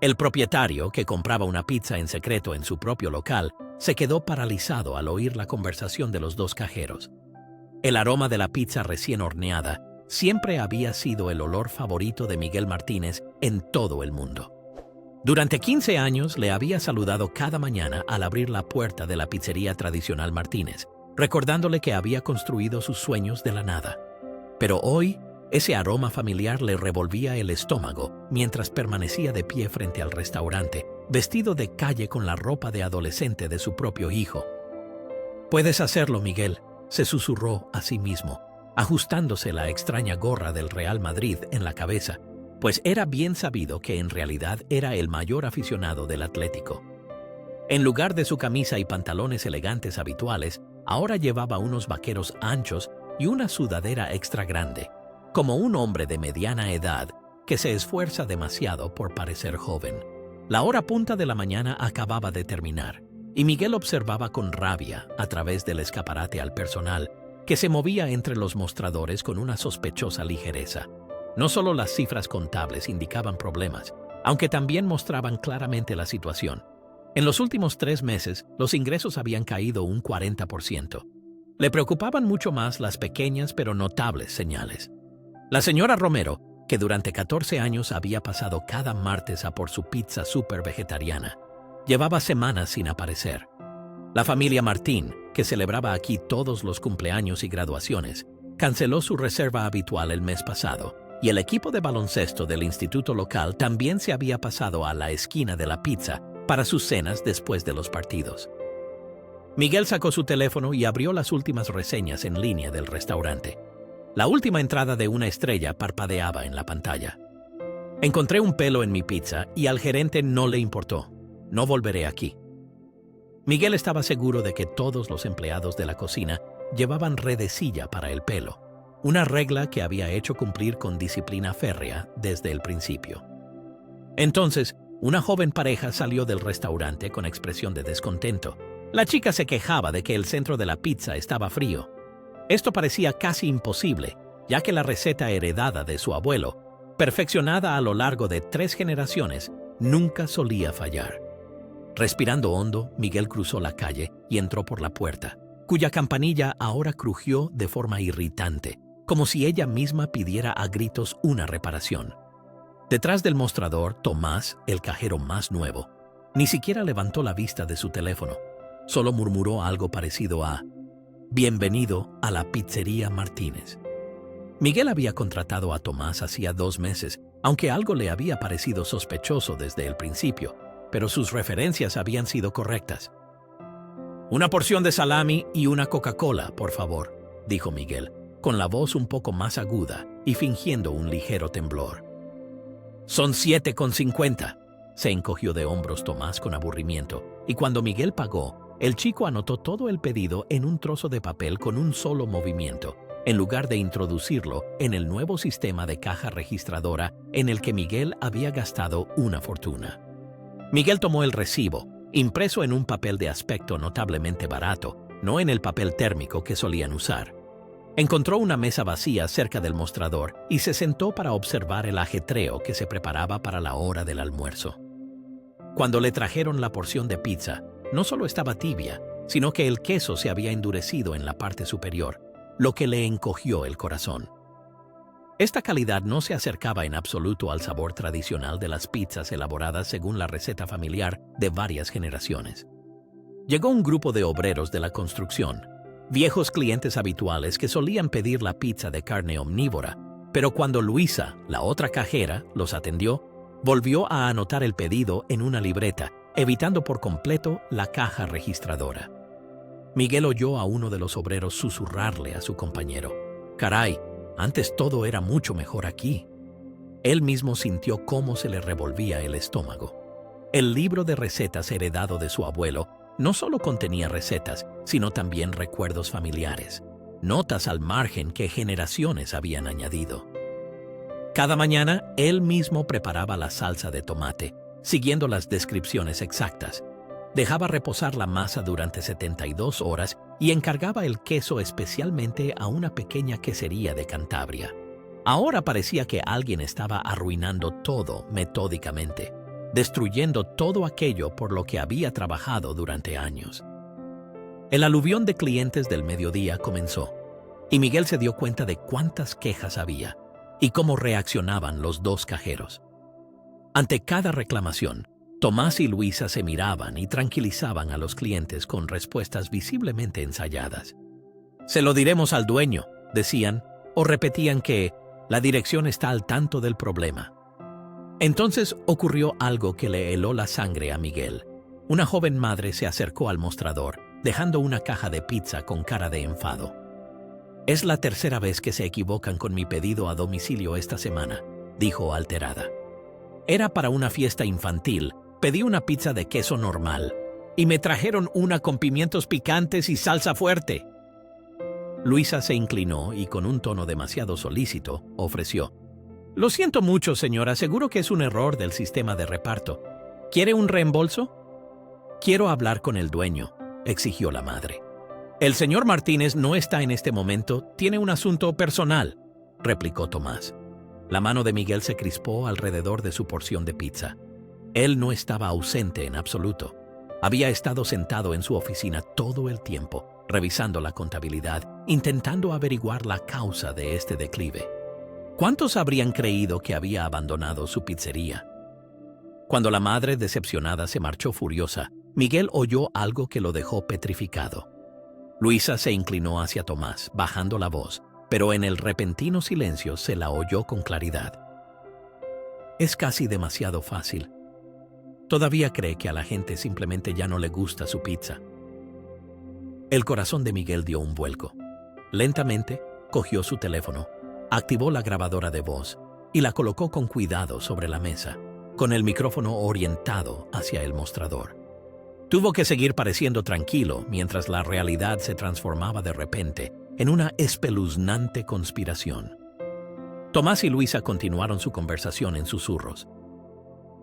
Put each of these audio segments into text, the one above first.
El propietario, que compraba una pizza en secreto en su propio local, se quedó paralizado al oír la conversación de los dos cajeros. El aroma de la pizza recién horneada siempre había sido el olor favorito de Miguel Martínez en todo el mundo. Durante 15 años le había saludado cada mañana al abrir la puerta de la pizzería tradicional Martínez, recordándole que había construido sus sueños de la nada. Pero hoy, ese aroma familiar le revolvía el estómago mientras permanecía de pie frente al restaurante, vestido de calle con la ropa de adolescente de su propio hijo. «Puedes hacerlo, Miguel», se susurró a sí mismo, ajustándose la extraña gorra del Real Madrid en la cabeza, pues era bien sabido que en realidad era el mayor aficionado del Atlético. En lugar de su camisa y pantalones elegantes habituales, ahora llevaba unos vaqueros anchos y una sudadera extra grande, como un hombre de mediana edad que se esfuerza demasiado por parecer joven. La hora punta de la mañana acababa de terminar, y Miguel observaba con rabia a través del escaparate al personal que se movía entre los mostradores con una sospechosa ligereza. No solo las cifras contables indicaban problemas, aunque también mostraban claramente la situación. En los últimos 3 meses, los ingresos habían caído un 40%. Le preocupaban mucho más las pequeñas pero notables señales. La señora Romero, que durante 14 años había pasado cada martes a por su pizza súper vegetariana, llevaba semanas sin aparecer. La familia Martín, que celebraba aquí todos los cumpleaños y graduaciones, canceló su reserva habitual el mes pasado, y el equipo de baloncesto del instituto local también se había pasado a la esquina de la pizza para sus cenas después de los partidos. Miguel sacó su teléfono y abrió las últimas reseñas en línea del restaurante. La última entrada de una estrella parpadeaba en la pantalla. «Encontré un pelo en mi pizza y al gerente no le importó. No volveré aquí». Miguel estaba seguro de que todos los empleados de la cocina llevaban redecilla para el pelo, una regla que había hecho cumplir con disciplina férrea desde el principio. Entonces, una joven pareja salió del restaurante con expresión de descontento. La chica se quejaba de que el centro de la pizza estaba frío. Esto parecía casi imposible, ya que la receta heredada de su abuelo, perfeccionada a lo largo de 3 generaciones, nunca solía fallar. Respirando hondo, Miguel cruzó la calle y entró por la puerta, cuya campanilla ahora crujió de forma irritante, como si ella misma pidiera a gritos una reparación. Detrás del mostrador, Tomás, el cajero más nuevo, ni siquiera levantó la vista de su teléfono. Solo murmuró algo parecido a «Bienvenido a la pizzería Martínez». Miguel había contratado a Tomás hacía 2 meses, aunque algo le había parecido sospechoso desde el principio, pero sus referencias habían sido correctas. «Una porción de salami y una Coca-Cola, por favor», dijo Miguel, con la voz un poco más aguda y fingiendo un ligero temblor. «Son 7,50. Se encogió de hombros Tomás con aburrimiento, y cuando Miguel pagó, el chico anotó todo el pedido en un trozo de papel con un solo movimiento, en lugar de introducirlo en el nuevo sistema de caja registradora en el que Miguel había gastado una fortuna. Miguel tomó el recibo, impreso en un papel de aspecto notablemente barato, no en el papel térmico que solían usar. Encontró una mesa vacía cerca del mostrador y se sentó para observar el ajetreo que se preparaba para la hora del almuerzo. Cuando le trajeron la porción de pizza, no solo estaba tibia, sino que el queso se había endurecido en la parte superior, lo que le encogió el corazón. Esta calidad no se acercaba en absoluto al sabor tradicional de las pizzas elaboradas según la receta familiar de varias generaciones. Llegó un grupo de obreros de la construcción, viejos clientes habituales que solían pedir la pizza de carne omnívora, pero cuando Luisa, la otra cajera, los atendió, volvió a anotar el pedido en una libreta, evitando por completo la caja registradora. Miguel oyó a uno de los obreros susurrarle a su compañero: «Caray, antes todo era mucho mejor aquí». Él mismo sintió cómo se le revolvía el estómago. El libro de recetas heredado de su abuelo no solo contenía recetas, sino también recuerdos familiares, notas al margen que generaciones habían añadido. Cada mañana, él mismo preparaba la salsa de tomate, siguiendo las descripciones exactas. Dejaba reposar la masa durante 72 horas y encargaba el queso especialmente a una pequeña quesería de Cantabria. Ahora parecía que alguien estaba arruinando todo metódicamente. destruyendo todo aquello por lo que había trabajado durante años. El aluvión de clientes del mediodía comenzó, y Miguel se dio cuenta de cuántas quejas había y cómo reaccionaban los dos cajeros. Ante cada reclamación, Tomás y Luisa se miraban y tranquilizaban a los clientes con respuestas visiblemente ensayadas. «Se lo diremos al dueño», decían, o repetían que la dirección está al tanto del problema. Entonces ocurrió algo que le heló la sangre a Miguel. Una joven madre se acercó al mostrador, dejando una caja de pizza con cara de enfado. «Es la tercera vez que se equivocan con mi pedido a domicilio esta semana», dijo alterada. «Era para una fiesta infantil, pedí una pizza de queso normal, y me trajeron una con pimientos picantes y salsa fuerte». Luisa se inclinó y con un tono demasiado solícito ofreció: «Lo siento mucho, señora, seguro que es un error del sistema de reparto. ¿Quiere un reembolso?» «Quiero hablar con el dueño», exigió la madre. «El señor Martínez no está en este momento, tiene un asunto personal», replicó Tomás. La mano de Miguel se crispó alrededor de su porción de pizza. Él no estaba ausente en absoluto. Había estado sentado en su oficina todo el tiempo, revisando la contabilidad, intentando averiguar la causa de este declive. ¿Cuántos habrían creído que había abandonado su pizzería? Cuando la madre decepcionada se marchó furiosa, Miguel oyó algo que lo dejó petrificado. Luisa se inclinó hacia Tomás, bajando la voz, pero en el repentino silencio se la oyó con claridad. «Es casi demasiado fácil. Todavía cree que a la gente simplemente ya no le gusta su pizza». El corazón de Miguel dio un vuelco. Lentamente, cogió su teléfono, activó la grabadora de voz y la colocó con cuidado sobre la mesa, con el micrófono orientado hacia el mostrador. Tuvo que seguir pareciendo tranquilo mientras la realidad se transformaba de repente en una espeluznante conspiración. Tomás y Luisa continuaron su conversación en susurros.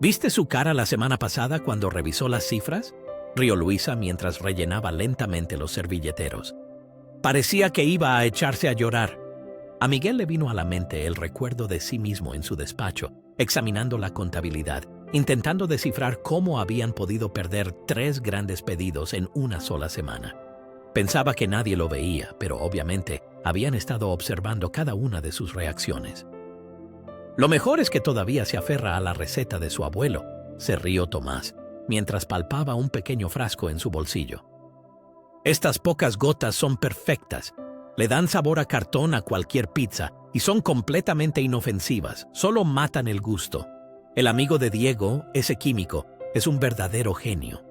«¿Viste su cara la semana pasada cuando revisó las cifras?», rió Luisa mientras rellenaba lentamente los servilleteros. «Parecía que iba a echarse a llorar». A Miguel le vino a la mente el recuerdo de sí mismo en su despacho, examinando la contabilidad, intentando descifrar cómo habían podido perder 3 grandes pedidos en una sola semana. Pensaba que nadie lo veía, pero obviamente habían estado observando cada una de sus reacciones. «Lo mejor es que todavía se aferra a la receta de su abuelo», se rió Tomás, mientras palpaba un pequeño frasco en su bolsillo. «Estas pocas gotas son perfectas. Le dan sabor a cartón a cualquier pizza y son completamente inofensivas, solo matan el gusto. El amigo de Diego, ese químico, es un verdadero genio».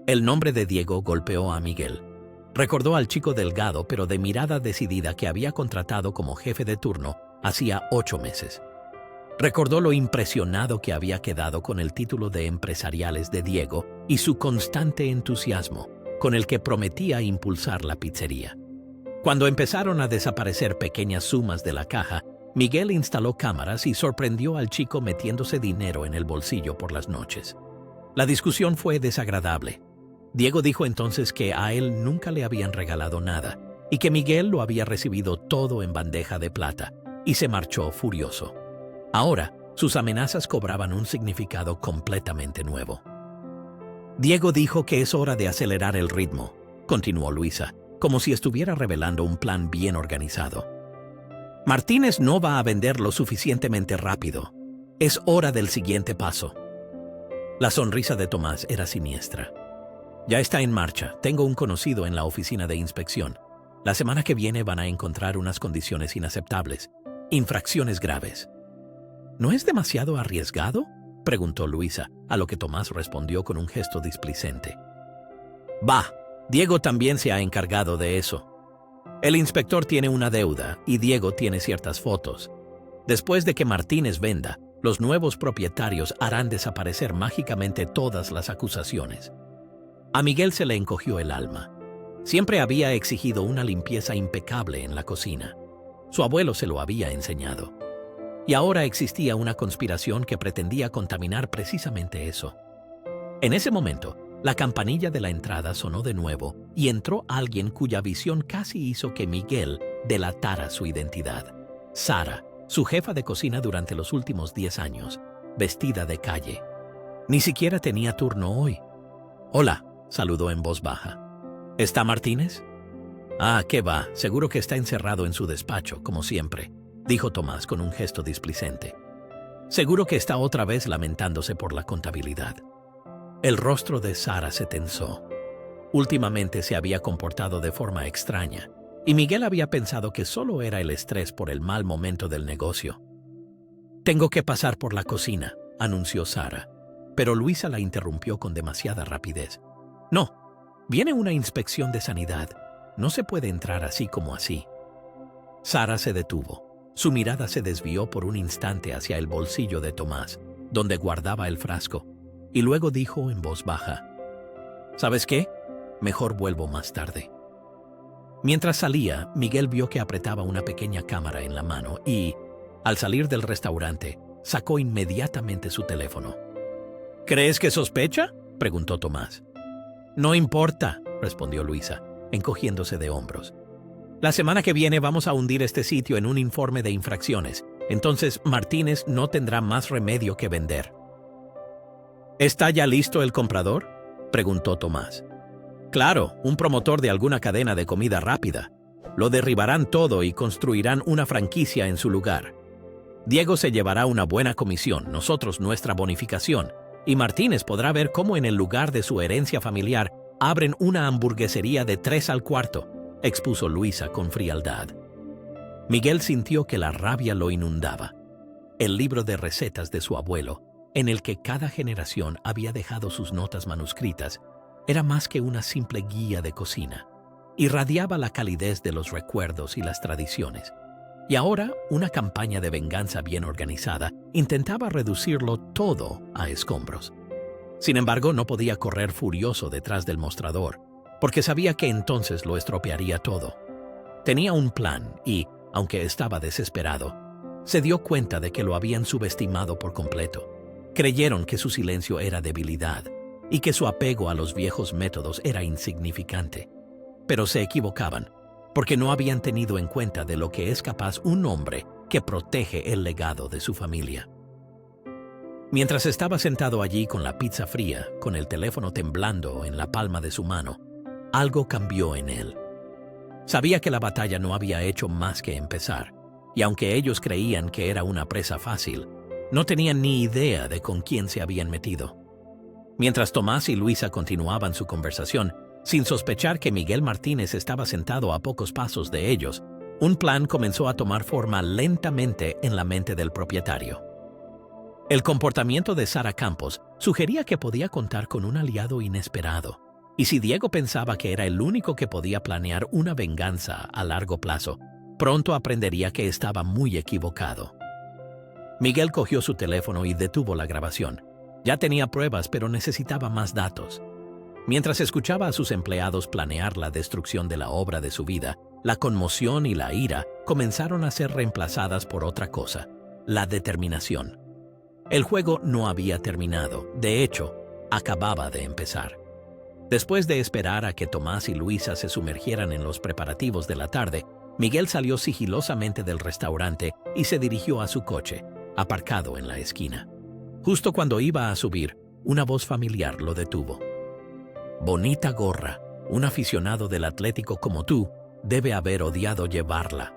El nombre de Diego golpeó a Miguel. Recordó al chico delgado pero de mirada decidida que había contratado como jefe de turno hacía 8 meses. Recordó lo impresionado que había quedado con el título de empresariales de Diego y su constante entusiasmo con el que prometía impulsar la pizzería. Cuando empezaron a desaparecer pequeñas sumas de la caja, Miguel instaló cámaras y sorprendió al chico metiéndose dinero en el bolsillo por las noches. La discusión fue desagradable. Diego dijo entonces que a él nunca le habían regalado nada y que Miguel lo había recibido todo en bandeja de plata, y se marchó furioso. Ahora, sus amenazas cobraban un significado completamente nuevo. «Diego dijo que es hora de acelerar el ritmo», continuó Luisa, como si estuviera revelando un plan bien organizado. «Martínez no va a vender lo suficientemente rápido. Es hora del siguiente paso». La sonrisa de Tomás era siniestra. «Ya está en marcha. Tengo un conocido en la oficina de inspección. La semana que viene van a encontrar unas condiciones inaceptables. Infracciones graves». «¿No es demasiado arriesgado?», preguntó Luisa, a lo que Tomás respondió con un gesto displicente. «Bah, Diego también se ha encargado de eso. El inspector tiene una deuda y Diego tiene ciertas fotos. Después de que Martínez venda, los nuevos propietarios harán desaparecer mágicamente todas las acusaciones». A Miguel se le encogió el alma. Siempre había exigido una limpieza impecable en la cocina. Su abuelo se lo había enseñado. Y ahora existía una conspiración que pretendía contaminar precisamente eso. En ese momento, la campanilla de la entrada sonó de nuevo y entró alguien cuya visión casi hizo que Miguel delatara su identidad. Sara, su jefa de cocina durante los últimos 10 años, vestida de calle. Ni siquiera tenía turno hoy. Hola, saludó en voz baja. ¿Está Martínez? Ah, ¿qué va? Seguro que está encerrado en su despacho, como siempre, dijo Tomás con un gesto displicente. Seguro que está otra vez lamentándose por la contabilidad. El rostro de Sara se tensó. Últimamente se había comportado de forma extraña, y Miguel había pensado que solo era el estrés por el mal momento del negocio. Tengo que pasar por la cocina, anunció Sara, pero Luisa la interrumpió con demasiada rapidez. No, viene una inspección de sanidad. No se puede entrar así como así. Sara se detuvo. Su mirada se desvió por un instante hacia el bolsillo de Tomás, donde guardaba el frasco, y luego dijo en voz baja: ¿Sabes qué? Mejor vuelvo más tarde. Mientras salía, Miguel vio que apretaba una pequeña cámara en la mano y, al salir del restaurante, sacó inmediatamente su teléfono. ¿Crees que sospecha?, preguntó Tomás. No importa, respondió Luisa, encogiéndose de hombros. La semana que viene vamos a hundir este sitio en un informe de infracciones. Entonces Martínez no tendrá más remedio que vender. ¿Está ya listo el comprador?, preguntó Tomás. Claro, un promotor de alguna cadena de comida rápida. Lo derribarán todo y construirán una franquicia en su lugar. Diego se llevará una buena comisión, nosotros nuestra bonificación, y Martínez podrá ver cómo en el lugar de su herencia familiar abren una hamburguesería de 3 al cuarto, expuso Luisa con frialdad. Miguel sintió que la rabia lo inundaba. El libro de recetas de su abuelo, en el que cada generación había dejado sus notas manuscritas, era más que una simple guía de cocina. Irradiaba la calidez de los recuerdos y las tradiciones. Y ahora, una campaña de venganza bien organizada intentaba reducirlo todo a escombros. Sin embargo, no podía correr furioso detrás del mostrador, porque sabía que entonces lo estropearía todo. Tenía un plan y, aunque estaba desesperado, se dio cuenta de que lo habían subestimado por completo. Creyeron que su silencio era debilidad y que su apego a los viejos métodos era insignificante. Pero se equivocaban, porque no habían tenido en cuenta de lo que es capaz un hombre que protege el legado de su familia. Mientras estaba sentado allí con la pizza fría, con el teléfono temblando en la palma de su mano, algo cambió en él. Sabía que la batalla no había hecho más que empezar, y aunque ellos creían que era una presa fácil, no tenían ni idea de con quién se habían metido. Mientras Tomás y Luisa continuaban su conversación, sin sospechar que Miguel Martínez estaba sentado a pocos pasos de ellos, un plan comenzó a tomar forma lentamente en la mente del propietario. El comportamiento de Sara Campos sugería que podía contar con un aliado inesperado, y si Diego pensaba que era el único que podía planear una venganza a largo plazo, pronto aprendería que estaba muy equivocado. Miguel cogió su teléfono y detuvo la grabación. Ya tenía pruebas, pero necesitaba más datos. Mientras escuchaba a sus empleados planear la destrucción de la obra de su vida, la conmoción y la ira comenzaron a ser reemplazadas por otra cosa: la determinación. El juego no había terminado, de hecho, acababa de empezar. Después de esperar a que Tomás y Luisa se sumergieran en los preparativos de la tarde, Miguel salió sigilosamente del restaurante y se dirigió a su coche, aparcado en la esquina. Justo cuando iba a subir, una voz familiar lo detuvo. Bonita gorra, un aficionado del Atlético como tú debe haber odiado llevarla.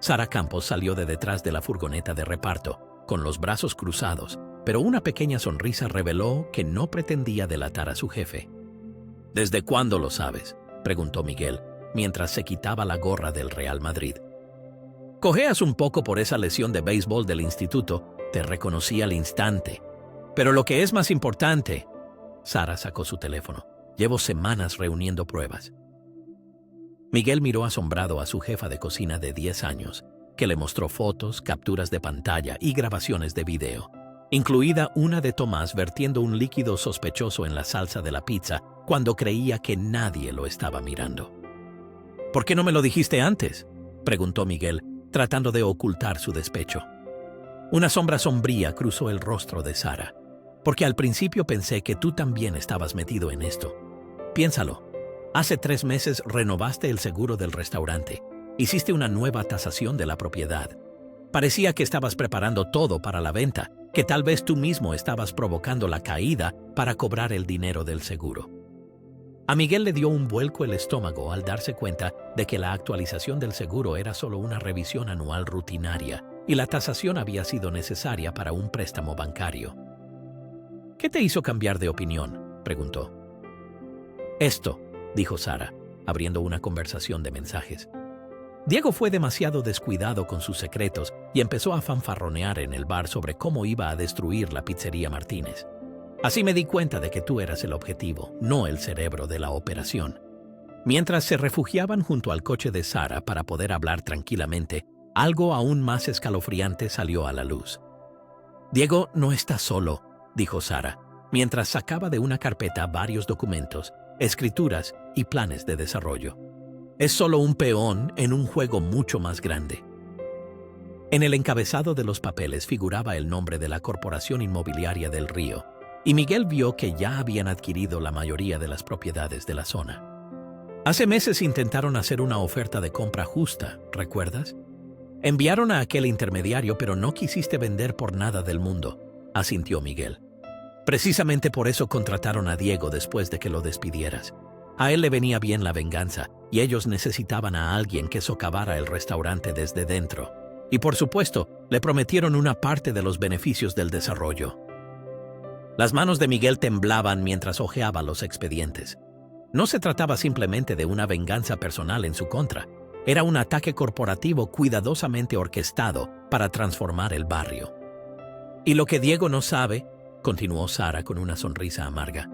Sara Campos salió de detrás de la furgoneta de reparto, con los brazos cruzados, pero una pequeña sonrisa reveló que no pretendía delatar a su jefe. ¿Desde cuándo lo sabes?, preguntó Miguel, mientras se quitaba la gorra del Real Madrid. Cojeas un poco por esa lesión de béisbol del instituto, te reconocí al instante. Pero lo que es más importante... Sara sacó su teléfono. Llevo semanas reuniendo pruebas. Miguel miró asombrado a su jefa de cocina de 10 años, que le mostró fotos, capturas de pantalla y grabaciones de video, incluida una de Tomás vertiendo un líquido sospechoso en la salsa de la pizza cuando creía que nadie lo estaba mirando. ¿Por qué no me lo dijiste antes?, preguntó Miguel, tratando de ocultar su despecho. Una sombra sombría cruzó el rostro de Sara. Porque al principio pensé que tú también estabas metido en esto. Piénsalo. Hace 3 meses renovaste el seguro del restaurante. Hiciste una nueva tasación de la propiedad. Parecía que estabas preparando todo para la venta, que tal vez tú mismo estabas provocando la caída para cobrar el dinero del seguro. A Miguel le dio un vuelco el estómago al darse cuenta de que la actualización del seguro era solo una revisión anual rutinaria y la tasación había sido necesaria para un préstamo bancario. ¿Qué te hizo cambiar de opinión?, preguntó. Esto, dijo Sara, abriendo una conversación de mensajes. Diego fue demasiado descuidado con sus secretos y empezó a fanfarronear en el bar sobre cómo iba a destruir la pizzería Martínez. Así me di cuenta de que tú eras el objetivo, no el cerebro de la operación. Mientras se refugiaban junto al coche de Sara para poder hablar tranquilamente, algo aún más escalofriante salió a la luz. Diego no está solo, dijo Sara, mientras sacaba de una carpeta varios documentos, escrituras y planes de desarrollo. Es solo un peón en un juego mucho más grande. En el encabezado de los papeles figuraba el nombre de la Corporación Inmobiliaria del Río, y Miguel vio que ya habían adquirido la mayoría de las propiedades de la zona. Hace meses intentaron hacer una oferta de compra justa, ¿recuerdas? Enviaron a aquel intermediario, pero no quisiste vender por nada del mundo, asintió Miguel. Precisamente por eso contrataron a Diego después de que lo despidieras. A él le venía bien la venganza, y ellos necesitaban a alguien que socavara el restaurante desde dentro. Y por supuesto, le prometieron una parte de los beneficios del desarrollo. Las manos de Miguel temblaban mientras hojeaba los expedientes. No se trataba simplemente de una venganza personal en su contra. Era un ataque corporativo cuidadosamente orquestado para transformar el barrio. Y lo que Diego no sabe, continuó Sara con una sonrisa amarga,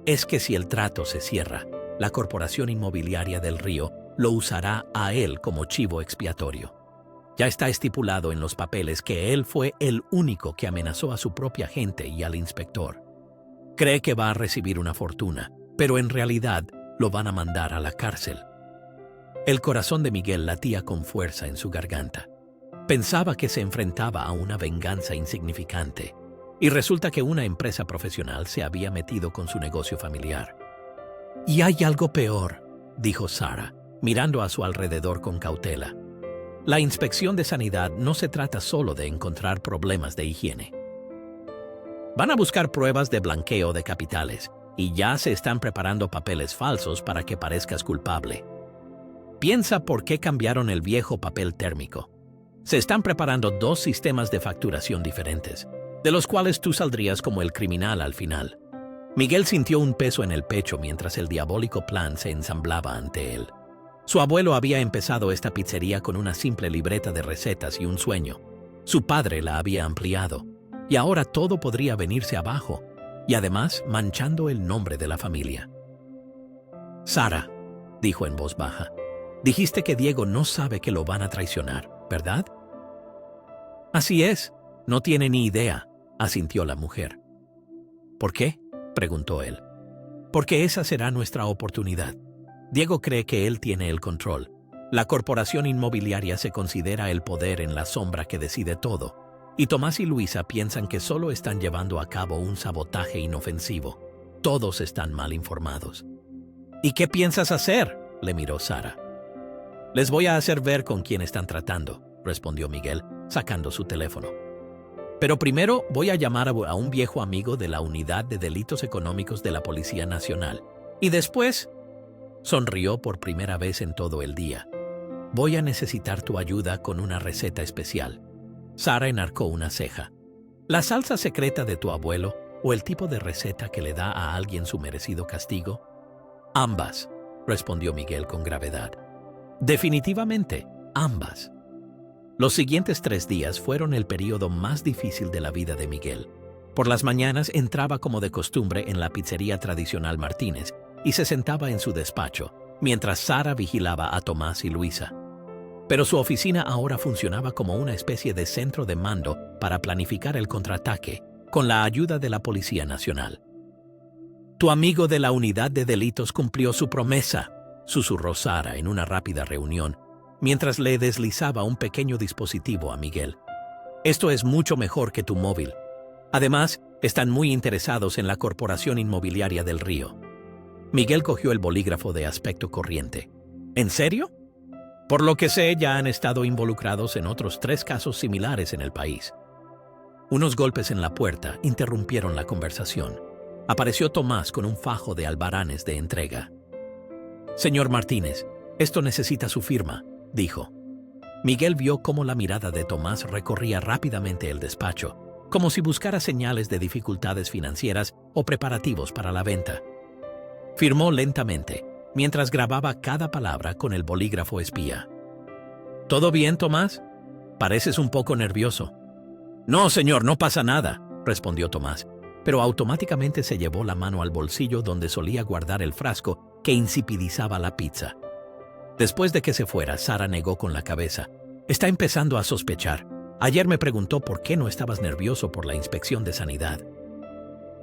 es que si el trato se cierra, la Corporación Inmobiliaria del Río lo usará a él como chivo expiatorio. Ya está estipulado en los papeles que él fue el único que amenazó a su propia gente y al inspector. Cree que va a recibir una fortuna, pero en realidad lo van a mandar a la cárcel. El corazón de Miguel latía con fuerza en su garganta. Pensaba que se enfrentaba a una venganza insignificante, y resulta que una empresa profesional se había metido con su negocio familiar. Y hay algo peor, dijo Sara, mirando a su alrededor con cautela. La inspección de sanidad no se trata solo de encontrar problemas de higiene. Van a buscar pruebas de blanqueo de capitales y ya se están preparando papeles falsos para que parezcas culpable. Piensa por qué cambiaron el viejo papel térmico. Se están preparando 2 sistemas de facturación diferentes, de los cuales tú saldrías como el criminal al final. Miguel sintió un peso en el pecho mientras el diabólico plan se ensamblaba ante él. Su abuelo había empezado esta pizzería con una simple libreta de recetas y un sueño. Su padre la había ampliado, y ahora todo podría venirse abajo, y además manchando el nombre de la familia. Sara, dijo en voz baja, dijiste que Diego no sabe que lo van a traicionar, ¿verdad? Así es, no tiene ni idea, asintió la mujer. ¿Por qué?, preguntó él. Porque esa será nuestra oportunidad. Diego cree que él tiene el control. La corporación inmobiliaria se considera el poder en la sombra que decide todo, y Tomás y Luisa piensan que solo están llevando a cabo un sabotaje inofensivo. Todos están mal informados. ¿Y qué piensas hacer?, le miró Sara. Les voy a hacer ver con quién están tratando, respondió Miguel, sacando su teléfono. Pero primero voy a llamar a un viejo amigo de la Unidad de Delitos Económicos de la Policía Nacional. Y después, sonrió por primera vez en todo el día. Voy a necesitar tu ayuda con una receta especial. Sara enarcó una ceja. ¿La salsa secreta de tu abuelo o el tipo de receta que le da a alguien su merecido castigo? Ambas, respondió Miguel con gravedad. Definitivamente, ambas. Los siguientes 3 días fueron el periodo más difícil de la vida de Miguel. Por las mañanas entraba como de costumbre en la pizzería tradicional Martínez y se sentaba en su despacho, mientras Sara vigilaba a Tomás y Luisa. Pero su oficina ahora funcionaba como una especie de centro de mando para planificar el contraataque, con la ayuda de la Policía Nacional. Tu amigo de la Unidad de Delitos cumplió su promesa, susurró Sara en una rápida reunión, mientras le deslizaba un pequeño dispositivo a Miguel. Esto es mucho mejor que tu móvil. Además, están muy interesados en la Corporación Inmobiliaria del Río. Miguel cogió el bolígrafo de aspecto corriente. ¿En serio? Por lo que sé, ya han estado involucrados en otros 3 casos similares en el país. Unos golpes en la puerta interrumpieron la conversación. Apareció Tomás con un fajo de albaranes de entrega. «Señor Martínez, esto necesita su firma», dijo. Miguel vio cómo la mirada de Tomás recorría rápidamente el despacho, como si buscara señales de dificultades financieras o preparativos para la venta. Firmó lentamente, mientras grababa cada palabra con el bolígrafo espía. «¿Todo bien, Tomás? Pareces un poco nervioso». «No, señor, no pasa nada», respondió Tomás, pero automáticamente se llevó la mano al bolsillo donde solía guardar el frasco que insipidizaba la pizza. Después de que se fuera, Sara negó con la cabeza. «Está empezando a sospechar. Ayer me preguntó por qué no estabas nervioso por la inspección de sanidad».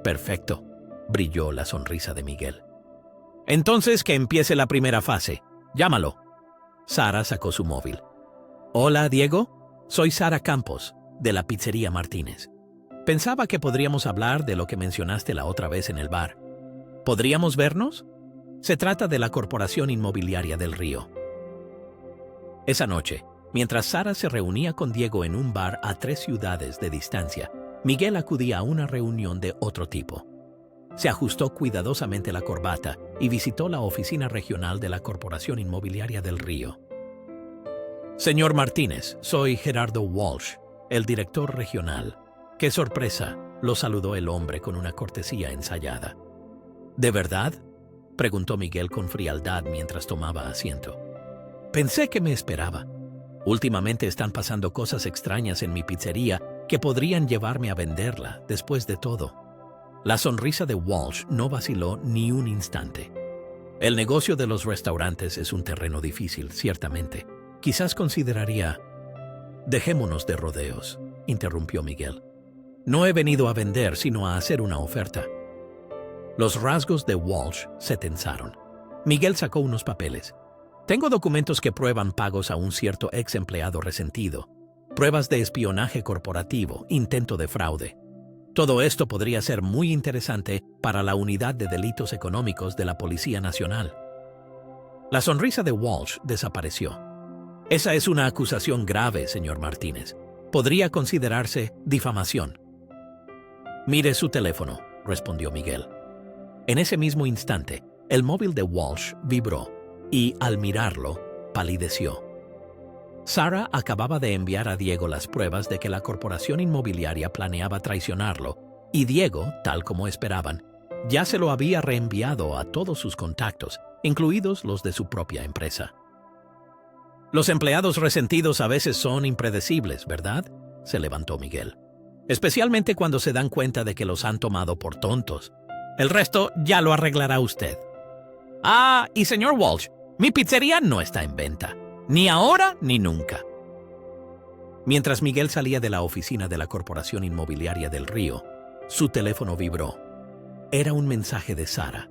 «Perfecto», brilló la sonrisa de Miguel. «Entonces que empiece la primera fase. Llámalo». Sara sacó su móvil. «Hola, Diego. Soy Sara Campos, de la pizzería Martínez. Pensaba que podríamos hablar de lo que mencionaste la otra vez en el bar. ¿Podríamos vernos? Se trata de la Corporación Inmobiliaria del Río». Esa noche, mientras Sara se reunía con Diego en un bar a 3 ciudades de distancia, Miguel acudía a una reunión de otro tipo. Se ajustó cuidadosamente la corbata y visitó la oficina regional de la Corporación Inmobiliaria del Río. «Señor Martínez, soy Gerardo Walsh, el director regional». «¡Qué sorpresa!», lo saludó el hombre con una cortesía ensayada. «¿De verdad?», preguntó Miguel con frialdad mientras tomaba asiento. «Pensé que me esperaba. Últimamente están pasando cosas extrañas en mi pizzería que podrían llevarme a venderla, después de todo». La sonrisa de Walsh no vaciló ni un instante. «El negocio de los restaurantes es un terreno difícil, ciertamente. Quizás consideraría...» «Dejémonos de rodeos», interrumpió Miguel. «No he venido a vender, sino a hacer una oferta». Los rasgos de Walsh se tensaron. Miguel sacó unos papeles. «Tengo documentos que prueban pagos a un cierto ex empleado resentido, pruebas de espionaje corporativo, intento de fraude. Todo esto podría ser muy interesante para la Unidad de Delitos Económicos de la Policía Nacional». La sonrisa de Walsh desapareció. «Esa es una acusación grave, señor Martínez. Podría considerarse difamación». «Mire su teléfono», respondió Miguel. En ese mismo instante, el móvil de Walsh vibró y, al mirarlo, palideció. Sara acababa de enviar a Diego las pruebas de que la corporación inmobiliaria planeaba traicionarlo, y Diego, tal como esperaban, ya se lo había reenviado a todos sus contactos, incluidos los de su propia empresa. «Los empleados resentidos a veces son impredecibles, ¿verdad?», se levantó Miguel. «Especialmente cuando se dan cuenta de que los han tomado por tontos. El resto ya lo arreglará usted». «Ah, y señor Walsh, mi pizzería no está en venta. Ni ahora ni nunca». Mientras Miguel salía de la oficina de la Corporación Inmobiliaria del Río, su teléfono vibró. Era un mensaje de Sara.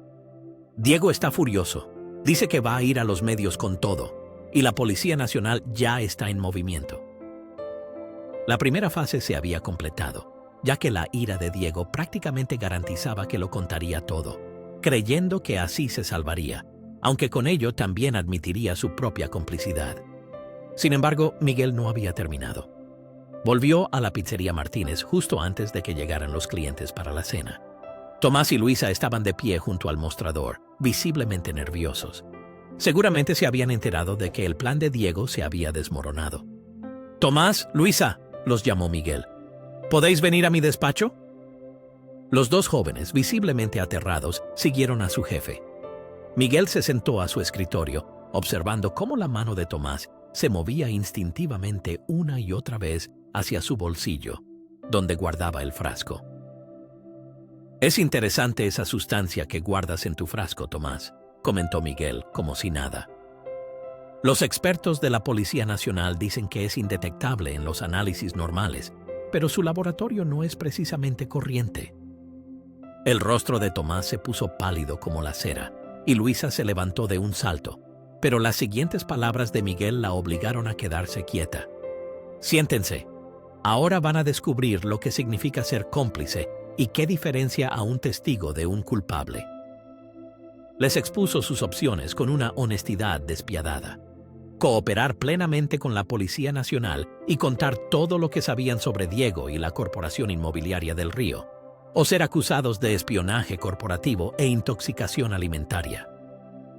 «Diego está furioso. Dice que va a ir a los medios con todo, y la Policía Nacional ya está en movimiento». La primera fase se había completado, ya que la ira de Diego prácticamente garantizaba que lo contaría todo, creyendo que así se salvaría, aunque con ello también admitiría su propia complicidad. Sin embargo, Miguel no había terminado. Volvió a la pizzería Martínez justo antes de que llegaran los clientes para la cena. Tomás y Luisa estaban de pie junto al mostrador, visiblemente nerviosos. Seguramente se habían enterado de que el plan de Diego se había desmoronado. «Tomás, Luisa», los llamó Miguel. «¿Podéis venir a mi despacho?». Los dos jóvenes, visiblemente aterrados, siguieron a su jefe. Miguel se sentó a su escritorio, observando cómo la mano de Tomás se movía instintivamente una y otra vez hacia su bolsillo, donde guardaba el frasco. «Es interesante esa sustancia que guardas en tu frasco, Tomás», comentó Miguel, como si nada. «Los expertos de la Policía Nacional dicen que es indetectable en los análisis normales, pero su laboratorio no es precisamente corriente». El rostro de Tomás se puso pálido como la cera, y Luisa se levantó de un salto, pero las siguientes palabras de Miguel la obligaron a quedarse quieta. «Siéntense. Ahora van a descubrir lo que significa ser cómplice y qué diferencia a un testigo de un culpable». Les expuso sus opciones con una honestidad despiadada. cooperar plenamente con la Policía Nacional y contar todo lo que sabían sobre Diego y la Corporación Inmobiliaria del Río, o ser acusados de espionaje corporativo e intoxicación alimentaria.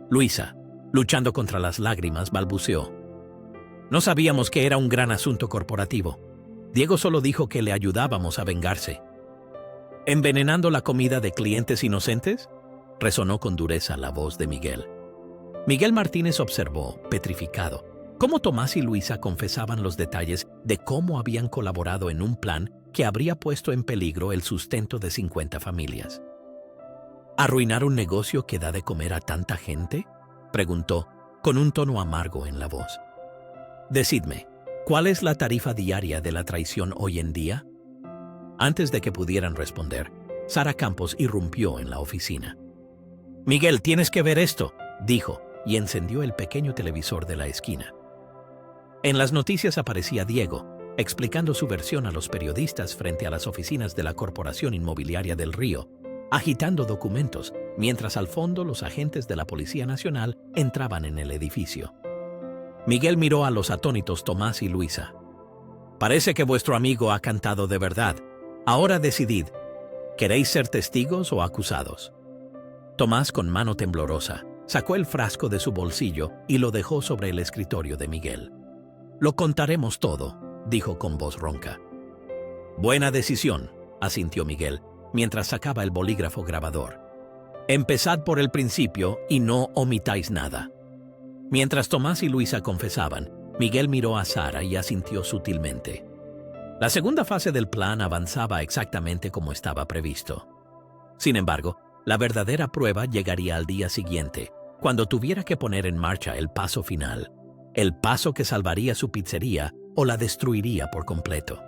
Luisa, luchando contra las lágrimas, balbuceó: no sabíamos que era un gran asunto corporativo. Diego solo dijo que le ayudábamos a vengarse. ¿Envenenando la comida de clientes inocentes?, resonó con dureza la voz de Miguel. Miguel Martínez observó, petrificado, cómo Tomás y Luisa confesaban los detalles de cómo habían colaborado en un plan que habría puesto en peligro el sustento de 50 familias. ¿Arruinar un negocio que da de comer a tanta gente?, preguntó, con un tono amargo en la voz. Decidme, ¿cuál es la tarifa diaria de la traición hoy en día? Antes de que pudieran responder, Sara Campos irrumpió en la oficina. Miguel, tienes que ver esto, dijo, y encendió el pequeño televisor de la esquina. En las noticias aparecía Diego, explicando su versión a los periodistas frente a las oficinas de la Corporación Inmobiliaria del Río, agitando documentos, mientras al fondo los agentes de la Policía Nacional entraban en el edificio. Miguel miró a los atónitos Tomás y Luisa. Parece que vuestro amigo ha cantado de verdad. Ahora decidid, ¿queréis ser testigos o acusados? Tomás, con mano temblorosa, sacó el frasco de su bolsillo y lo dejó sobre el escritorio de Miguel. Lo contaremos todo, dijo con voz ronca. Buena decisión, asintió Miguel, mientras sacaba el bolígrafo grabador. Empezad por el principio y no omitáis nada. Mientras Tomás y Luisa confesaban, Miguel miró a Sara y asintió sutilmente. La segunda fase del plan avanzaba exactamente como estaba previsto. Sin embargo, la verdadera prueba llegaría al día siguiente, cuando tuviera que poner en marcha el paso final, el paso que salvaría su pizzería o la destruiría por completo.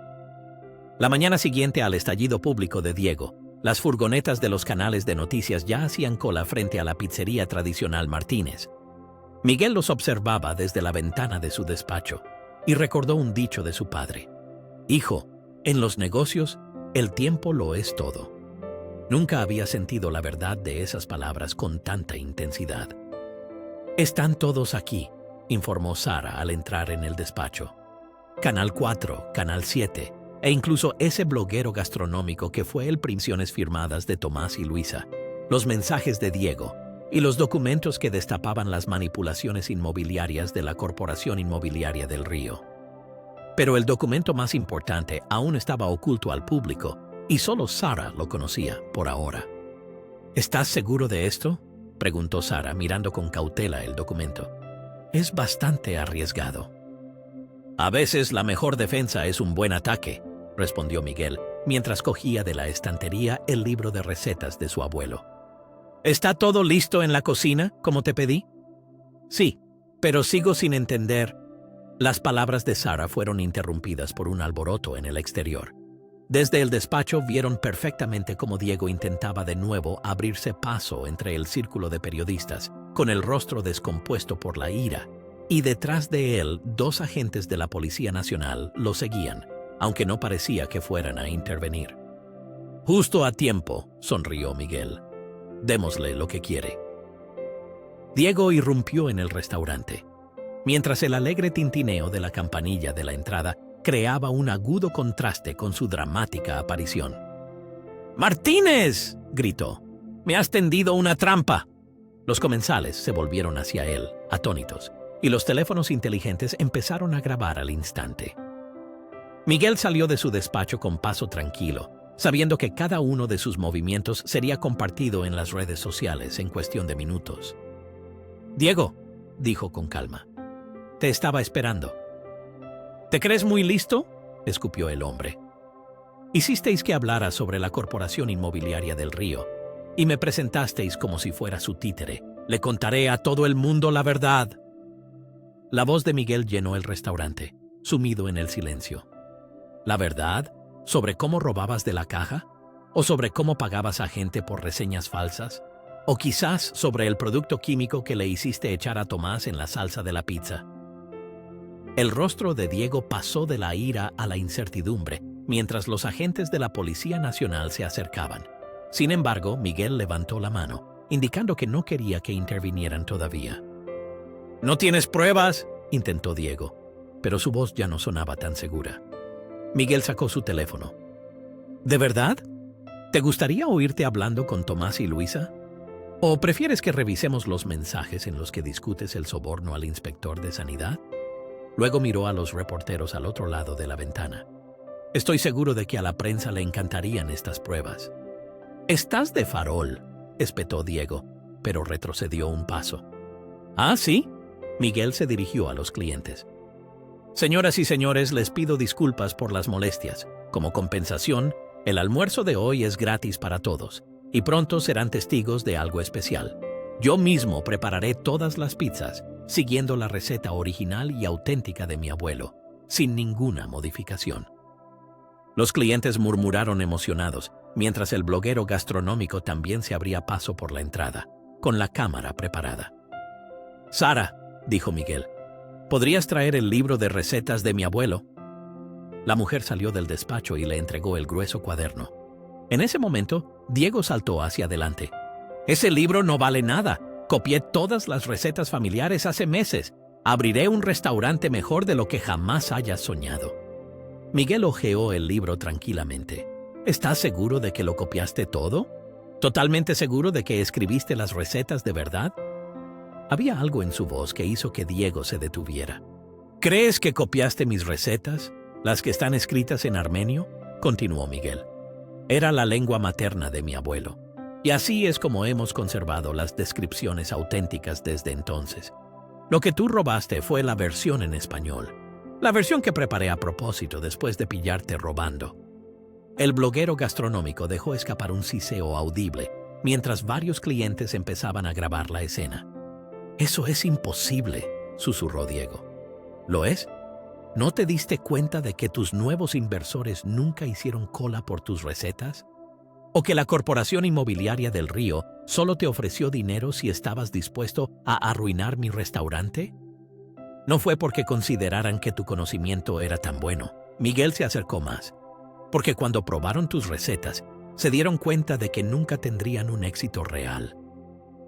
La mañana siguiente al estallido público de Diego, las furgonetas de los canales de noticias ya hacían cola frente a la pizzería tradicional Martínez. Miguel los observaba desde la ventana de su despacho y recordó un dicho de su padre: hijo, en los negocios, el tiempo lo es todo. Nunca había sentido la verdad de esas palabras con tanta intensidad. Están todos aquí, informó Sara al entrar en el despacho. Canal 4, Canal 7, e incluso ese bloguero gastronómico que fue el Prisiones firmadas de Tomás y Luisa, los mensajes de Diego y los documentos que destapaban las manipulaciones inmobiliarias de la Corporación Inmobiliaria del Río. Pero el documento más importante aún estaba oculto al público y solo Sara lo conocía por ahora. ¿Estás seguro de esto?, preguntó Sara mirando con cautela el documento. Es bastante arriesgado. A veces la mejor defensa es un buen ataque, respondió Miguel, mientras cogía de la estantería el libro de recetas de su abuelo. ¿Está todo listo en la cocina, como te pedí? Sí, pero sigo sin entender. Las palabras de Sara fueron interrumpidas por un alboroto en el exterior. Desde el despacho vieron perfectamente cómo Diego intentaba de nuevo abrirse paso entre el círculo de periodistas, con el rostro descompuesto por la ira, y detrás de él 2 agentes de la Policía Nacional lo seguían, aunque no parecía que fueran a intervenir. Justo a tiempo, sonrió Miguel. Démosle lo que quiere. Diego irrumpió en el restaurante, mientras el alegre tintineo de la campanilla de la entrada creaba un agudo contraste con su dramática aparición. ¡Martínez!, gritó. ¡Me has tendido una trampa! Los comensales se volvieron hacia él, atónitos, y los teléfonos inteligentes empezaron a grabar al instante. Miguel salió de su despacho con paso tranquilo, sabiendo que cada uno de sus movimientos sería compartido en las redes sociales en cuestión de minutos. «Diego», dijo con calma, «te estaba esperando». «¿Te crees muy listo?», escupió el hombre. «Hicisteis que hablara sobre la Corporación Inmobiliaria del Río, y me presentasteis como si fuera su títere. Le contaré a todo el mundo la verdad». La voz de Miguel llenó el restaurante, sumido en el silencio. ¿La verdad? ¿Sobre cómo robabas de la caja? ¿O sobre cómo pagabas a gente por reseñas falsas? ¿O quizás sobre el producto químico que le hiciste echar a Tomás en la salsa de la pizza? El rostro de Diego pasó de la ira a la incertidumbre mientras los agentes de la Policía Nacional se acercaban. Sin embargo, Miguel levantó la mano, indicando que no quería que intervinieran todavía. «¿No tienes pruebas?», intentó Diego, pero su voz ya no sonaba tan segura. Miguel sacó su teléfono. ¿De verdad? ¿Te gustaría oírte hablando con Tomás y Luisa? ¿O prefieres que revisemos los mensajes en los que discutes el soborno al inspector de sanidad? Luego miró a los reporteros al otro lado de la ventana. Estoy seguro de que a la prensa le encantarían estas pruebas. Estás de farol, espetó Diego, pero retrocedió un paso. ¿Ah, sí? Miguel se dirigió a los clientes. Señoras y señores, les pido disculpas por las molestias. Como compensación, el almuerzo de hoy es gratis para todos, y pronto serán testigos de algo especial. Yo mismo prepararé todas las pizzas, siguiendo la receta original y auténtica de mi abuelo, sin ninguna modificación. Los clientes murmuraron emocionados, mientras el bloguero gastronómico también se abría paso por la entrada, con la cámara preparada. «Sara», dijo Miguel, «¿podrías traer el libro de recetas de mi abuelo?» La mujer salió del despacho y le entregó el grueso cuaderno. En ese momento, Diego saltó hacia adelante. «Ese libro no vale nada. Copié todas las recetas familiares hace meses. Abriré un restaurante mejor de lo que jamás hayas soñado». Miguel hojeó el libro tranquilamente. ¿Estás seguro de que lo copiaste todo? ¿Totalmente seguro de que escribiste las recetas de verdad? Había algo en su voz que hizo que Diego se detuviera. ¿Crees que copiaste mis recetas, las que están escritas en armenio?, continuó Miguel. Era la lengua materna de mi abuelo, y así es como hemos conservado las descripciones auténticas desde entonces. Lo que tú robaste fue la versión en español, la versión que preparé a propósito después de pillarte robando. El bloguero gastronómico dejó escapar un siseo audible, mientras varios clientes empezaban a grabar la escena. «Eso es imposible», susurró Diego. «¿Lo es? ¿No te diste cuenta de que tus nuevos inversores nunca hicieron cola por tus recetas? ¿O que la Corporación Inmobiliaria del Río solo te ofreció dinero si estabas dispuesto a arruinar mi restaurante? No fue porque consideraran que tu conocimiento era tan bueno». Miguel se acercó más. «Porque cuando probaron tus recetas, se dieron cuenta de que nunca tendrían un éxito real».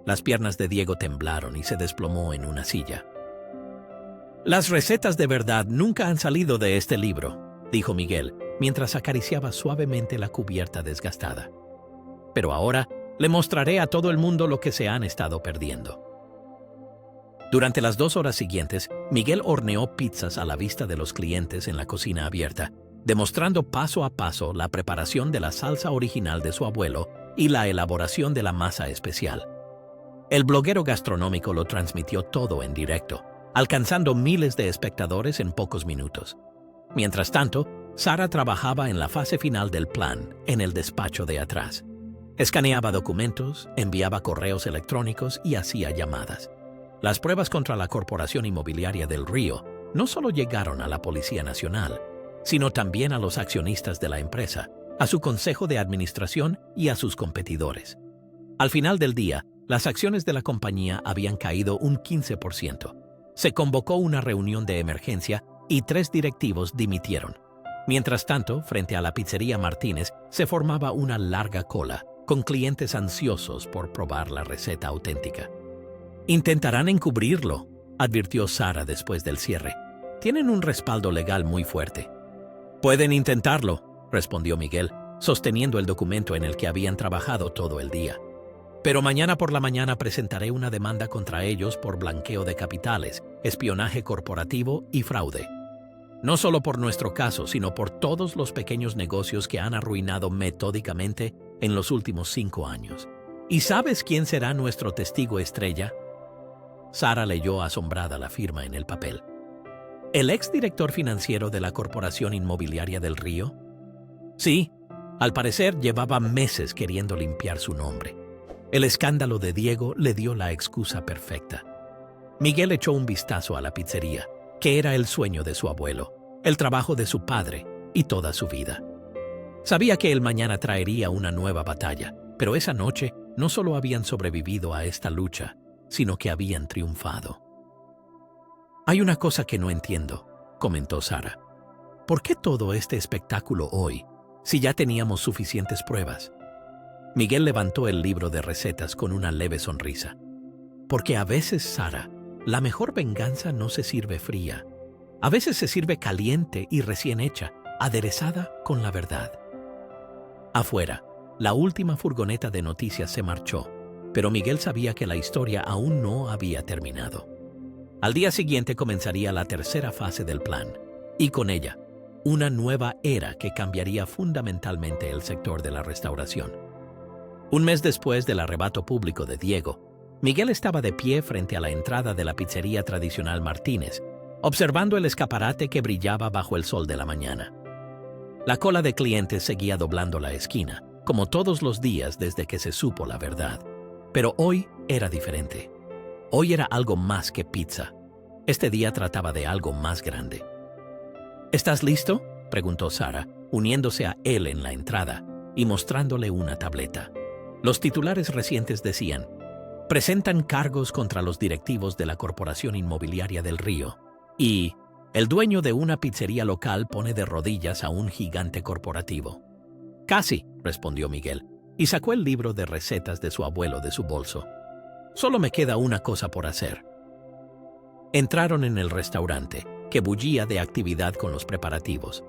Las piernas de Diego temblaron y se desplomó en una silla. «Las recetas de verdad nunca han salido de este libro», dijo Miguel, mientras acariciaba suavemente la cubierta desgastada. «Pero ahora le mostraré a todo el mundo lo que se han estado perdiendo». Durante las 2 horas siguientes, Miguel horneó pizzas a la vista de los clientes en la cocina abierta, demostrando paso a paso la preparación de la salsa original de su abuelo y la elaboración de la masa especial. El bloguero gastronómico lo transmitió todo en directo, alcanzando miles de espectadores en pocos minutos. Mientras tanto, Sara trabajaba en la fase final del plan, en el despacho de atrás. Escaneaba documentos, enviaba correos electrónicos y hacía llamadas. Las pruebas contra la Corporación Inmobiliaria del Río no solo llegaron a la Policía Nacional, sino también a los accionistas de la empresa, a su consejo de administración y a sus competidores. Al final del día, las acciones de la compañía habían caído un 15%. Se convocó una reunión de emergencia y 3 directivos dimitieron. Mientras tanto, frente a la pizzería Martínez se formaba una larga cola, con clientes ansiosos por probar la receta auténtica. «Intentarán encubrirlo», advirtió Sara después del cierre. «Tienen un respaldo legal muy fuerte». «Pueden intentarlo», respondió Miguel, sosteniendo el documento en el que habían trabajado todo el día. «Pero mañana por la mañana presentaré una demanda contra ellos por blanqueo de capitales, espionaje corporativo y fraude. No solo por nuestro caso, sino por todos los pequeños negocios que han arruinado metódicamente en los últimos 5 años. ¿Y sabes quién será nuestro testigo estrella?». Sara leyó asombrada la firma en el papel. ¿El exdirector financiero de la Corporación Inmobiliaria del Río? Sí, al parecer llevaba meses queriendo limpiar su nombre. El escándalo de Diego le dio la excusa perfecta. Miguel echó un vistazo a la pizzería, que era el sueño de su abuelo, el trabajo de su padre y toda su vida. Sabía que el mañana traería una nueva batalla, pero esa noche no solo habían sobrevivido a esta lucha, sino que habían triunfado. «Hay una cosa que no entiendo», comentó Sara. «¿Por qué todo este espectáculo hoy, si ya teníamos suficientes pruebas?» Miguel levantó el libro de recetas con una leve sonrisa. «Porque a veces, Sara, la mejor venganza no se sirve fría. A veces se sirve caliente y recién hecha, aderezada con la verdad. Afuera, la última furgoneta de noticias se marchó, pero Miguel sabía que la historia aún no había terminado. Al día siguiente comenzaría la tercera fase del plan, y con ella, una nueva era que cambiaría fundamentalmente el sector de la restauración. Un mes después del arrebato público de Diego, Miguel estaba de pie frente a la entrada de la pizzería tradicional Martínez, observando el escaparate que brillaba bajo el sol de la mañana. La cola de clientes seguía doblando la esquina, como todos los días desde que se supo la verdad. Pero hoy era diferente. Hoy era algo más que pizza. Este día trataba de algo más grande. ¿Estás listo?, preguntó Sara, uniéndose a él en la entrada y mostrándole una tableta. Los titulares recientes decían: presentan cargos contra los directivos de la Corporación Inmobiliaria del Río y el dueño de una pizzería local pone de rodillas a un gigante corporativo. Casi, respondió Miguel, y sacó el libro de recetas de su abuelo de su bolso. Solo me queda una cosa por hacer. Entraron en el restaurante, que bullía de actividad con los preparativos.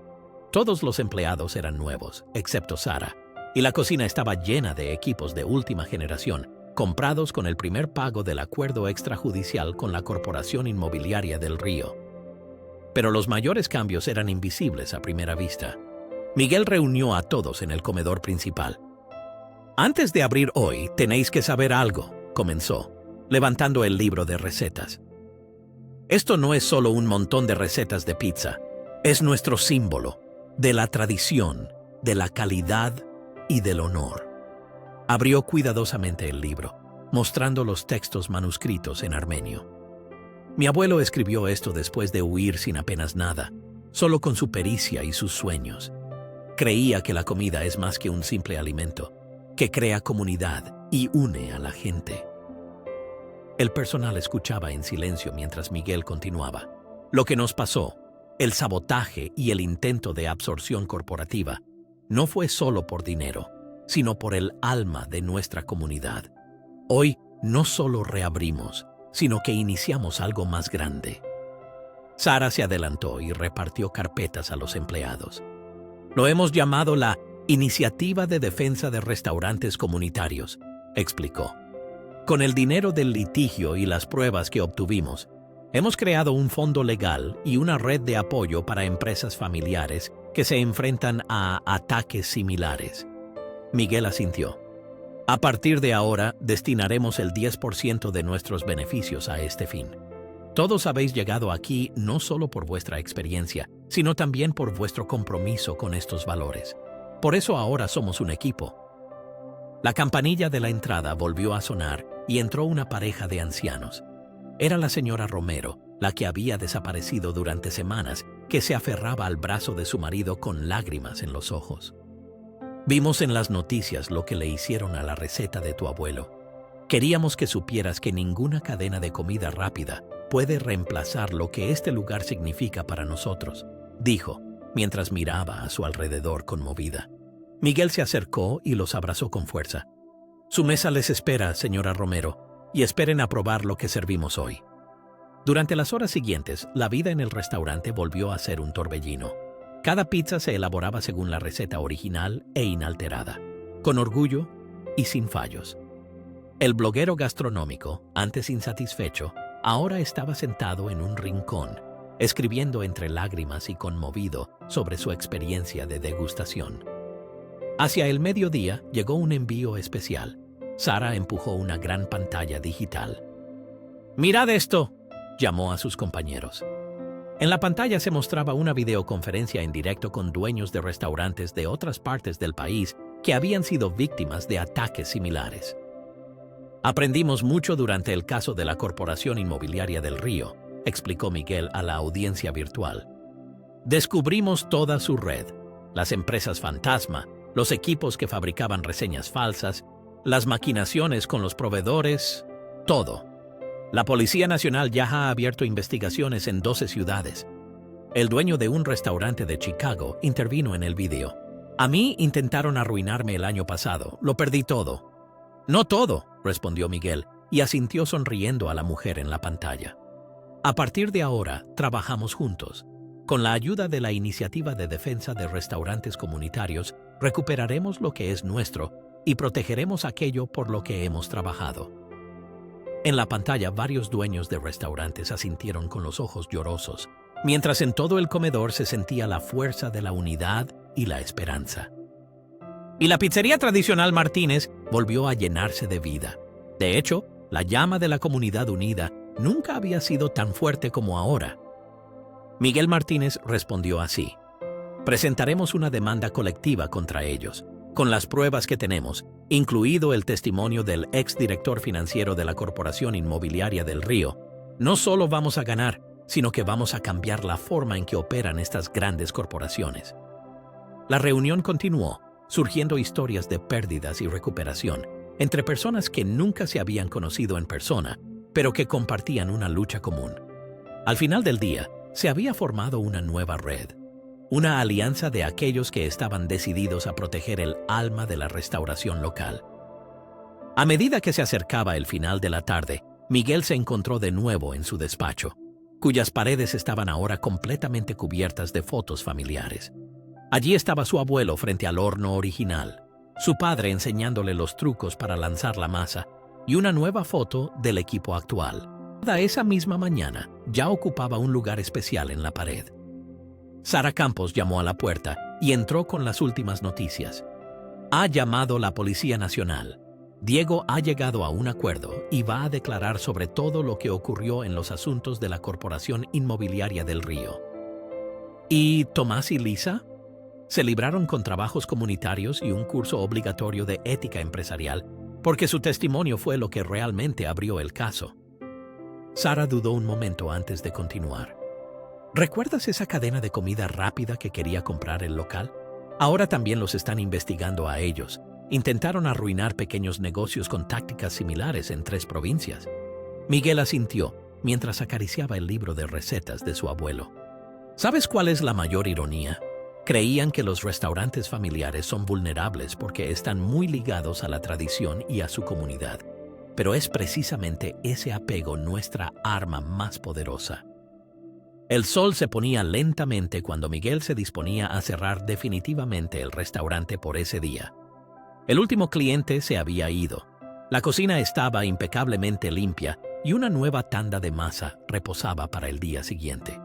Todos los empleados eran nuevos, excepto Sara, y la cocina estaba llena de equipos de última generación, comprados con el primer pago del acuerdo extrajudicial con la Corporación Inmobiliaria del Río. Pero los mayores cambios eran invisibles a primera vista. Miguel reunió a todos en el comedor principal. Antes de abrir hoy, tenéis que saber algo, comenzó, levantando el libro de recetas. Esto no es solo un montón de recetas de pizza, es nuestro símbolo de la tradición, de la calidad y del honor. Abrió cuidadosamente el libro, mostrando los textos manuscritos en armenio. Mi abuelo escribió esto después de huir sin apenas nada, solo con su pericia y sus sueños. Creía que la comida es más que un simple alimento, que crea comunidad y une a la gente. El personal escuchaba en silencio mientras Miguel continuaba. Lo que nos pasó, el sabotaje y el intento de absorción corporativa, no fue solo por dinero, sino por el alma de nuestra comunidad. Hoy no solo reabrimos, sino que iniciamos algo más grande. Sara se adelantó y repartió carpetas a los empleados. Lo hemos llamado la Iniciativa de Defensa de Restaurantes Comunitarios, explicó. Con el dinero del litigio y las pruebas que obtuvimos, hemos creado un fondo legal y una red de apoyo para empresas familiares que se enfrentan a ataques similares. Miguel asintió. A partir de ahora, destinaremos el 10% de nuestros beneficios a este fin. Todos habéis llegado aquí no solo por vuestra experiencia, sino también por vuestro compromiso con estos valores. Por eso ahora somos un equipo. La campanilla de la entrada volvió a sonar y entró una pareja de ancianos. Era la señora Romero, la que había desaparecido durante semanas, que se aferraba al brazo de su marido con lágrimas en los ojos. Vimos en las noticias lo que le hicieron a la receta de tu abuelo. Queríamos que supieras que ninguna cadena de comida rápida puede reemplazar lo que este lugar significa para nosotros, dijo, mientras miraba a su alrededor conmovida. Miguel se acercó y los abrazó con fuerza. Su mesa les espera, señora Romero, y esperen a probar lo que servimos hoy. Durante las horas siguientes, la vida en el restaurante volvió a ser un torbellino. Cada pizza se elaboraba según la receta original e inalterada, con orgullo y sin fallos. El bloguero gastronómico, antes insatisfecho, ahora estaba sentado en un rincón, escribiendo entre lágrimas y conmovido sobre su experiencia de degustación. Hacia el mediodía llegó un envío especial. Sara empujó una gran pantalla digital. «¡Mirad esto!», llamó a sus compañeros. En la pantalla se mostraba una videoconferencia en directo con dueños de restaurantes de otras partes del país que habían sido víctimas de ataques similares. Aprendimos mucho durante el caso de la Corporación Inmobiliaria del Río, explicó Miguel a la audiencia virtual. Descubrimos toda su red, las empresas fantasma, los equipos que fabricaban reseñas falsas, las maquinaciones con los proveedores, todo. La Policía Nacional ya ha abierto investigaciones en 12 ciudades. El dueño de un restaurante de Chicago intervino en el video. A mí intentaron arruinarme el año pasado, lo perdí todo. No todo, respondió Miguel, y asintió sonriendo a la mujer en la pantalla. A partir de ahora, trabajamos juntos. Con la ayuda de la Iniciativa de Defensa de Restaurantes Comunitarios, recuperaremos lo que es nuestro y protegeremos aquello por lo que hemos trabajado. En la pantalla, varios dueños de restaurantes asintieron con los ojos llorosos, mientras en todo el comedor se sentía la fuerza de la unidad y la esperanza. Y la pizzería tradicional Martínez volvió a llenarse de vida. De hecho, la llama de la comunidad unida nunca había sido tan fuerte como ahora. Miguel Martínez respondió así: presentaremos una demanda colectiva contra ellos, con las pruebas que tenemos, incluido el testimonio del exdirector financiero de la Corporación Inmobiliaria del Río. No solo vamos a ganar, sino que vamos a cambiar la forma en que operan estas grandes corporaciones. La reunión continuó, surgiendo historias de pérdidas y recuperación entre personas que nunca se habían conocido en persona, pero que compartían una lucha común. Al final del día, se había formado una nueva red, una alianza de aquellos que estaban decididos a proteger el alma de la restauración local. A medida que se acercaba el final de la tarde, Miguel se encontró de nuevo en su despacho, cuyas paredes estaban ahora completamente cubiertas de fotos familiares. Allí estaba su abuelo frente al horno original, su padre enseñándole los trucos para lanzar la masa y una nueva foto del equipo actual. Esa misma mañana ya ocupaba un lugar especial en la pared. Sara Campos llamó a la puerta y entró con las últimas noticias. Ha llamado la Policía Nacional. Diego ha llegado a un acuerdo y va a declarar sobre todo lo que ocurrió en los asuntos de la Corporación Inmobiliaria del Río. ¿Y Tomás y Lisa? Se libraron con trabajos comunitarios y un curso obligatorio de ética empresarial, porque su testimonio fue lo que realmente abrió el caso. Sara dudó un momento antes de continuar. ¿Recuerdas esa cadena de comida rápida que quería comprar el local? Ahora también los están investigando a ellos. Intentaron arruinar pequeños negocios con tácticas similares en 3 provincias. Miguel asintió mientras acariciaba el libro de recetas de su abuelo. ¿Sabes cuál es la mayor ironía? Creían que los restaurantes familiares son vulnerables porque están muy ligados a la tradición y a su comunidad. Pero es precisamente ese apego nuestra arma más poderosa. El sol se ponía lentamente cuando Miguel se disponía a cerrar definitivamente el restaurante por ese día. El último cliente se había ido. La cocina estaba impecablemente limpia y una nueva tanda de masa reposaba para el día siguiente.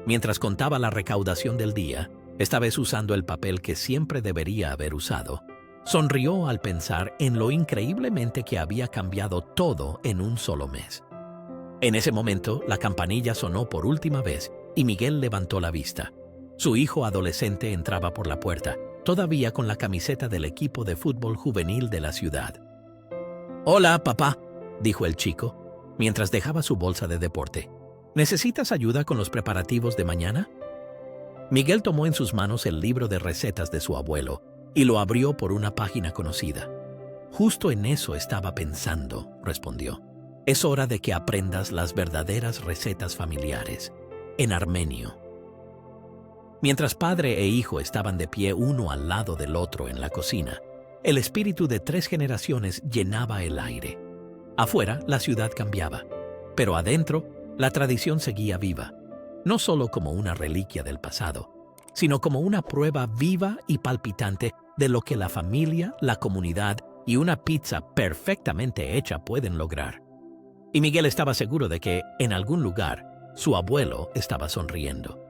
Mientras contaba la recaudación del día, esta vez usando el papel que siempre debería haber usado, sonrió al pensar en lo increíblemente que había cambiado todo en un solo mes. En ese momento, la campanilla sonó por última vez y Miguel levantó la vista. Su hijo adolescente entraba por la puerta, todavía con la camiseta del equipo de fútbol juvenil de la ciudad. «Hola, papá», dijo el chico, mientras dejaba su bolsa de deporte. «¿Necesitas ayuda con los preparativos de mañana?» Miguel tomó en sus manos el libro de recetas de su abuelo y lo abrió por una página conocida. «Justo en eso estaba pensando», respondió. «Es hora de que aprendas las verdaderas recetas familiares, en armenio». Mientras padre e hijo estaban de pie uno al lado del otro en la cocina, el espíritu de 3 generaciones llenaba el aire. Afuera, la ciudad cambiaba, pero adentro, la tradición seguía viva, no solo como una reliquia del pasado, sino como una prueba viva y palpitante de lo que la familia, la comunidad y una pizza perfectamente hecha pueden lograr. Y Miguel estaba seguro de que, en algún lugar, su abuelo estaba sonriendo.